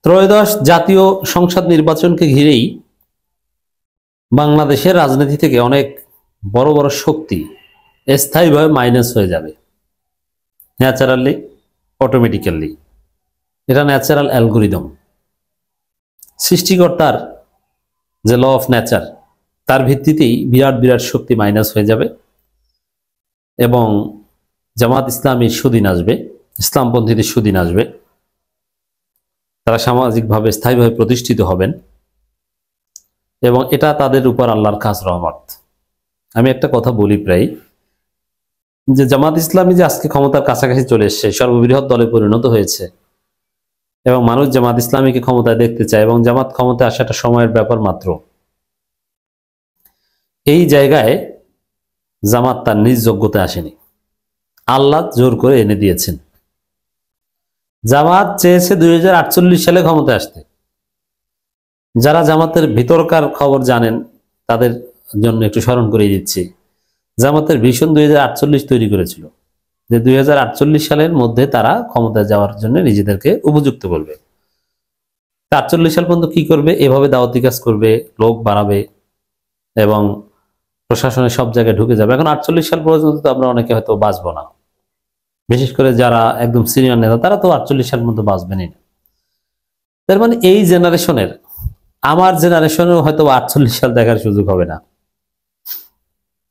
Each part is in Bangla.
ত্রয়োদশ জাতীয় সংসদ নির্বাচনকে ঘিরেই বাংলাদেশের রাজনীতি থেকে অনেক বড় বড় শক্তি স্থায়ীভাবে মাইনাস হয়ে যাবে, ন্যাচারালি, অটোমেটিক্যালি। এটা ন্যাচারাল অ্যালগোরিদম। সৃষ্টিকর্তার যে ল অফ নেচার, তার ভিত্তিতেই বিরাট বিরাট শক্তি মাইনাস হয়ে যাবে এবং জামাত ইসলামীর সুদিন আসবে, ইসলামপন্থীদের সুদিন আসবে। তারা সামাজিকভাবে স্থায়ীভাবে প্রতিষ্ঠিত হবেন এবং এটা তাদের উপর আল্লাহর খাস রহমত। আমি একটা কথা বলি প্রায়, যে জামাত ইসলামী যে আজকে ক্ষমতার কাছাকাছি চলে এসছে, সর্ববৃহৎ দলে পরিণত হয়েছে এবং মানুষ জামাত ইসলামীকে ক্ষমতায় দেখতে চায় এবং জামাত ক্ষমতায় আসাটা সময়ের ব্যাপার মাত্র। এই জায়গায় জামাত তার নিজ যোগ্যতায় আসেনি, আল্লাহ জোর করে এনে দিয়েছেন। জামাত চেয়েছে 2048 সালে ক্ষমতায় আসতে। যারা জামাতের ভিতরকার খবর জানেন তাদের জন্য একটু স্মরণ করে দিচ্ছি, জামাতের ভিশন 2048 তৈরি করেছিল, যে 2048 সালের মধ্যে তারা ক্ষমতায় যাওয়ার জন্য নিজেদেরকে উপযুক্ত করবে। 48 সাল পর্যন্ত কি করবে? এভাবে দাওয়াতি কাজ করবে, লোক বাড়াবে এবং প্রশাসনের সব জায়গায় ঢুকে যাবে। এখন 48 সাল পর্যন্ত তো আমরা অনেকে হয়তো বাঁচবো না, বিশেষ করে যারা একদম সিনিয়র নেতা, তারা তো 48 সাল পর্যন্ত বাঁচবেনই না। তার মানে এই জেনারেশনের, আমার জেনারেশনেও হয়তো 48 সাল দেখার সুযোগ হবে না।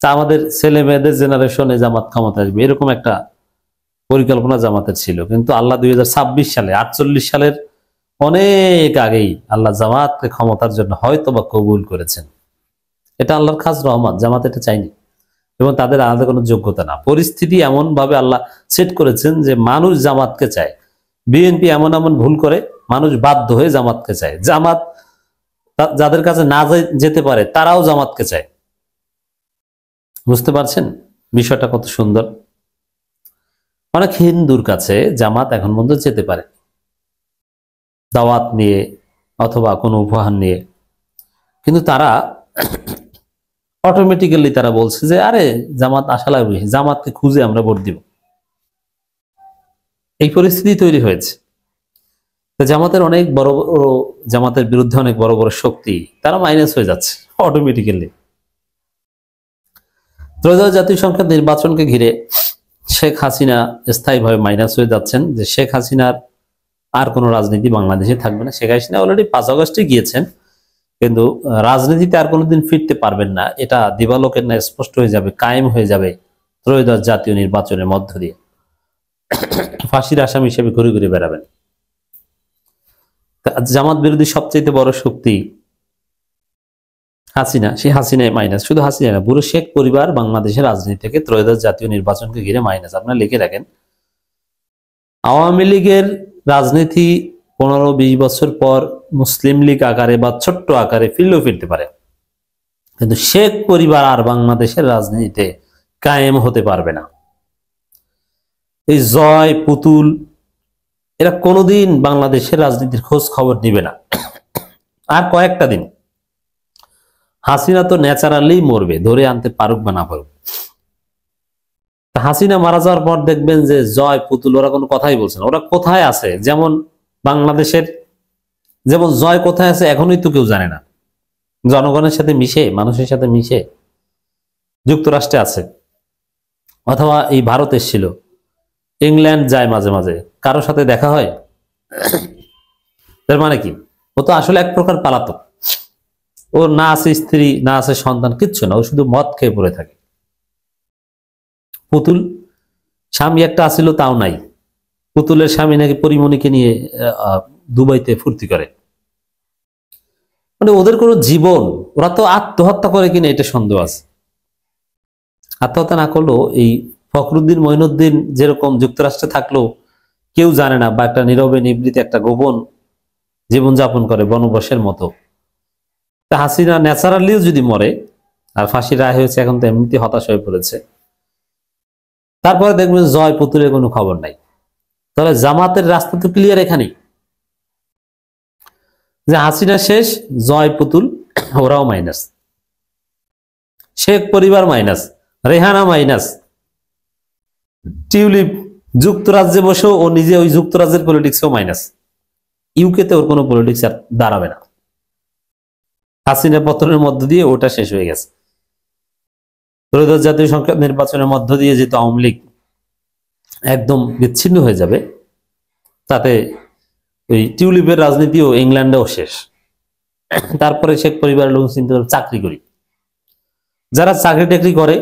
তা আমাদের ছেলে মেয়েদের জেনারেশনে জামাত ক্ষমতা আসবে, এরকম একটা পরিকল্পনা জামাতের ছিল। কিন্তু আল্লাহ 2026 সালে, 48 সালের অনেক আগেই আল্লাহ জামাতকে ক্ষমতার জন্য হয়তো বা কবুল করেছেন। এটা আল্লাহর খাস রহমত। জামাত এটা চাইনি এবং তাদের আলাদা কোনো যোগ্যতা না। পরিস্থিতি এমন ভাবে আল্লাহ সেট করেছেন যে মানুষ জামাতকে চায়। বিএনপি এমন এমন ভুল করে, মানুষ বাধ্য হয়ে জামাতকে চায়। জামাত যাদের কাছে না যেতে পারে তারাও জামাতকে চায়। বুঝতে পারছেন বিষয়টা কত সুন্দর? অনেক হিন্দুর কাছে জামাত এখন পর্যন্ত যেতে পারে, দাওয়াত নিয়ে অথবা কোনো উপহার নিয়ে, কিন্তু তারা অটোমেটিক্যালি তারা বলছে যে আরে জামাত আশা লাগবে, জামাতকে খুঁজে আমরা ভোট দিব। এই পরিস্থিতি তৈরি হয়েছে। জামাতের অনেক বড় বড়, জামাতের বিরুদ্ধে অনেক বড় বড় শক্তি তারা মাইনাস হয়ে যাচ্ছে অটোমেটিক্যালি। ত্রয়োদশ জাতীয় সংসদ নির্বাচনকে ঘিরে শেখ হাসিনা স্থায়ীভাবে মাইনাস হয়ে যাচ্ছেন, যে শেখ হাসিনার আর কোনো রাজনীতি বাংলাদেশে থাকবে না। শেখ হাসিনা অলরেডি 5 আগস্টে গিয়েছেন, কিন্তু রাজনীতিতে আর কোনোদিন ফিরতে পারবেন না। এটা দিবালোকের না স্পষ্ট হয়ে যাবে, কায়েম হয়ে যাবে ত্রয়োদশ জাতীয় নির্বাচনের মধ্য দিয়ে। ফাঁসির আসামি হিসেবে ঘুরে ঘুরে বেড়াবেন। জামাত বিরোধী সবচেয়ে বড় শক্তি হাসিনা, সেই হাসিনায় মাইনাস। শুধু হাসিনা না, পুরো শেখ পরিবার বাংলাদেশের রাজনীতি থেকে ত্রয়োদশ জাতীয় নির্বাচনকে ঘিরে মাইনাস। আপনারা লিখে রাখেন, আওয়ামী লীগের রাজনীতি 15-20 বছর পর মুসলিম লীগ আকারে বা ছোট্ট আকারে ফিরলেও ফিরতে পারে, কিন্তু শেখ পরিবার আর বাংলাদেশের রাজনীতিতে কায়েম হতে পারবে না। এই জয় পুতুল এরা কোনোদিন বাংলাদেশের রাজনীতির খোঁজ খবর নিবে না। আর কয়েকটা দিন হাসিনা তো ন্যাচারালি মরবে, ধরে আনতে পারুক বা না পারুক। হাসিনা মারা যাওয়ার পর দেখবেন যে জয় পুতুল ওরা কোনো কথাই বলছে না। ওরা কোথায় আছে, যেমন বাংলাদেশের যেমন জয় কোথায় আছে এখনই তো কেউ জানে না। জনগণের সাথে মিশে, মানুষের সাথে মিশে যুক্তরাষ্ট্রে আছে, অথবা এই ভারত এসেছিল, ইংল্যান্ড যায় মাঝে মাঝে, কারোর সাথে দেখা হয়। তার মানে কি, ও তো আসলে এক প্রকার পালাতক। ওর না আছে স্ত্রী, না আছে সন্তান, কিচ্ছু না, ও শুধু মদ খেয়ে পড়ে থাকে। পুতুল স্বামী একটা আসিল, তাও নাই। পুতুলের স্বামী নাকি পরিমণিকে নিয়ে দুবাইতে ফুর্তি করে। মানে ওদের কোনো জীবন, ওরা তো আত্মহত্যা করে কিনা এটা সন্দেহ আছে। আত্মহত্যা না করলেও এই ফখরুদ্দিন মঈনুদ্দিন যেরকম যুক্তরাষ্ট্রে থাকলেও কেউ জানে না, বা একটা নীরবে নিবৃত্তি একটা গোপন জীবনযাপন করে বনবাসের মতো। তা হাসিনা ন্যাচারালিও যদি মরে, আর ফাঁসির রায় হয়েছে, এখন তো এমনিতে হতাশ হয়ে পড়েছে, তারপরে দেখবেন জয় পুতুলের কোনো খবর নাই। তাহলে জামাতের রাস্তা তো ক্লিয়ার এখানেই, যে হাসিনা শেষ, জয় পুতুল ওরাও মাইনাস, শেখ পরিবার মাইনাস, রেহানা মাইনাস, টিউলিপ যুক্তরাজ্যে বসেও ও নিজে ওই যুক্তরাজ্যের পলিটিক্সও মাইনাস। ইউকেতে ওর কোনো পলিটিক্স আর দাঁড়াবে না। হাসিনা পতনের মধ্য দিয়ে ওটা শেষ হয়ে গেছে। ত্রয়োদশ জাতীয় সংসদ নির্বাচনের মধ্য দিয়ে যেহেতু আওয়ামী লীগ একদম বিচ্ছিন্ন হয়ে যাবে, তাতে ওই টিউলিপের রাজনীতিও ইংল্যান্ডেও শেষ। তারপরে শেখ পরিবারের লোক চিন্তা করে চাকরি করি, যারা চাকরি টাকরি করে,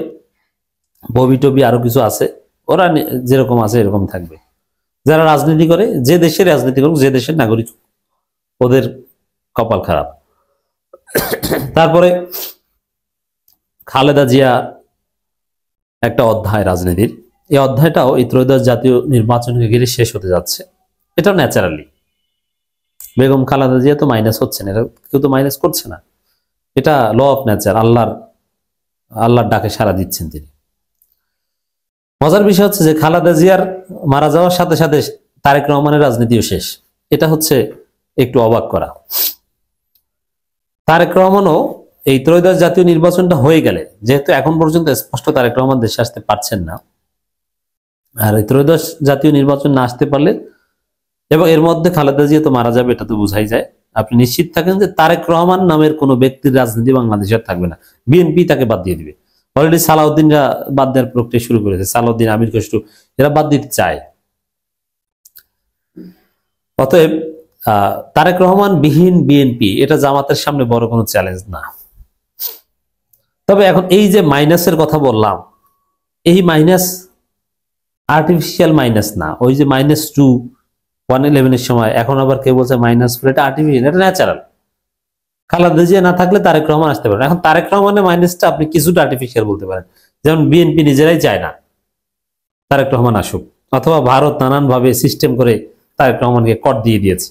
ববি টবি আরো কিছু আছে, ওরা যেরকম আছে এরকম থাকবে। যারা রাজনীতি করে, যে দেশের রাজনীতি করুক, যে দেশের নাগরিক, ওদের কপাল খারাপ। তারপরে খালেদা জিয়া একটা অধ্যায় রাজনীতির, এই অধ্যায়টাও এই ত্রয়োদশ জাতীয় নির্বাচনকে ঘিরে শেষ হতে যাচ্ছে। এটা ন্যাচারালি বেগম খালেদা জিয়া তো মাইনাস হচ্ছে না, এটা কেউ তো মাইনাস করছে না, এটা ল অফ নেচার, আল্লাহর ডাকে সাড়া দিচ্ছেন তিনি। মজার বিষয় হচ্ছে যে খালেদা জিয়ার মারা যাওয়ার সাথে সাথে তারেক রহমানের রাজনীতিও শেষ। এটা হচ্ছে একটু অবাক করা। তারেক রহমানও এই ত্রয়োদশ জাতীয় নির্বাচনটা হয়ে গেলে, যেহেতু এখন পর্যন্ত স্পষ্ট তারেক রহমান দেশে আসতে পারছেন না, আর এই ত্রয়োদশ জাতীয় নির্বাচন না আসতে পারলে এবং এর মধ্যে খালেদা জিয়া তো মারা যাবে, এটা তো বোঝাই যায়। আপনি নিশ্চিত থাকেন যে তারেক রহমান নামের কোনো ব্যক্তির রাজনীতি বাংলাদেশে আর থাকবে না। বিএনপি তাকে বাদ দিয়ে দিবে। অলরেডি সালাউদ্দিনরা বাদ দেওয়ার প্রক্রিয়া শুরু করেছে, সালাউদ্দিন, আমির খসরু, এরা বাদ দিতে চায়। অতএব তারেক রহমান বিহীন বিএনপি এটা জামাতের সামনে বড় কোনো চ্যালেঞ্জ না। তবে এখন এই যে মাইনাসের কথা বললাম, এই মাইনাস আর্টিফিশিয়াল মাইনাস না। ওই যে -2/111 এর সময়, এখন আবার কেউ বলছে -4, এটা আর্টিফিশিয়াল, এটা ন্যাচারাল। খালেদা জিয়া না থাকলে তারেক রহমান আসতে পারেন। এখন তারেক রহমানের মাইনাসটা আপনি কিছুটা আর্টিফিশিয়াল বলতে পারেন, যেমন বিএনপি নিজেরাই চায় না তারেক রহমান আসুক, অথবা ভারত নানান ভাবে সিস্টেম করে তারেক রহমানকে কট দিয়ে দিয়েছে।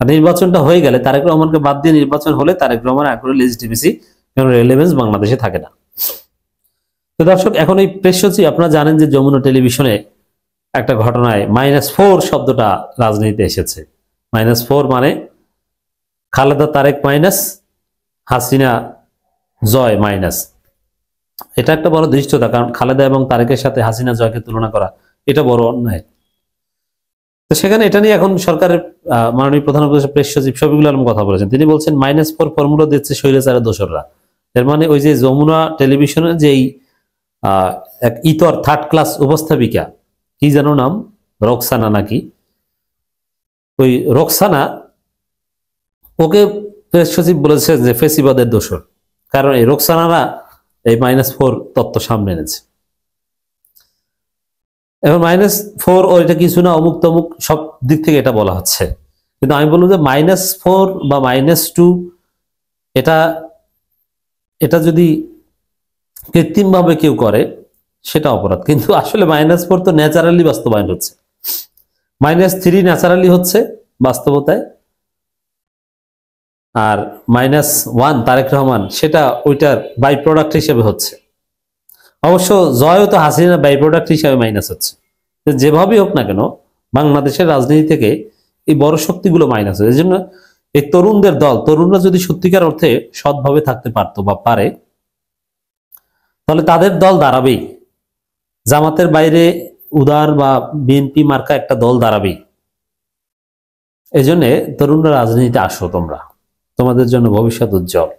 আর নির্বাচনটা হয়ে গেলে তারেক রহমানকে বাদ দিয়ে নির্বাচন হলে তারেক রহমান আগ্রহ, লেজিটিমেসি এবং রেলেভেন্স বাংলাদেশে থাকে না। তো দর্শক, এখন এই প্রেস সচিব, আপনারা জানেন যে যমুনা টেলিভিশনে একটা ঘটনায় -4 শব্দটা রাজনীতিতে এসেছে। -4 মানে খালেদা তারেক মাইনাস, হাসিনা জয় মাইনাস। এটা একটা বড় দৃষ্টতা, কারণ খালেদা এবং তারেকের সাথে হাসিনা জয়কে তুলনা করা এটা বড় অন্যায়। তো সেখানে এটা নিয়ে এখন সরকারের মাননীয় প্রধান উপদেষ্টা প্রেস সচিব শফিকুল আলম কথা বলেছেন। তিনি বলছেন -4 ফর্মুলা দিচ্ছে স্বৈরাচারের দোসররা। এর মানে ওই যে যমুনা টেলিভিশনের যেই এক ইতর থার্ড ক্লাস উপস্থাপিকা, কি যেন নাম, রোকসানা নাকি, ওই রোকসানা, ওকে প্রেস সচিব বলেছে যে ফেসিবাদের দোসর, কারণ এই রোকসানারা এই -4 তত্ত্ব সামনে এনেছে। এখন -4 ওইটা কিছু না, অমুক তমুক সব দিক থেকে এটা বলা হচ্ছে, কিন্তু আমি বলবো যে -4 বা -2 এটা যদি কৃত্রিম ভাবে কেউ করে সেটা অপরাধ, কিন্তু আসলে -4 তো ন্যাচারালি বাস্তবায়ন হচ্ছে, -3 ন্যাচারালি হচ্ছে বাস্তবতায়, আর -1 তারেক রহমান সেটা ওইটার বাই প্রোডাক্ট হিসেবে হচ্ছে। অবশ্য জয়ও তো হাসিনা বাই প্রোডাক্ট হিসেবে মাইনাস হচ্ছে। যেভাবেই হোক না কেন, বাংলাদেশের রাজনীতি থেকে এই বড় শক্তিগুলো মাইনাস হচ্ছে। এই জন্য এই তরুণদের দল, তরুণরা যদি সত্যিকার অর্থে সৎভাবে থাকতে পারতো বা পারে, তাহলে তাদের দল দাঁড়াবেই। জামাতের বাইরে উদার বা বিএনপি মার্কা একটা দল দাঁড়াবেই। এই জন্য তরুণরা রাজনীতিতে আসো, তোমাদের জন্য ভবিষ্যৎ উজ্জ্বল।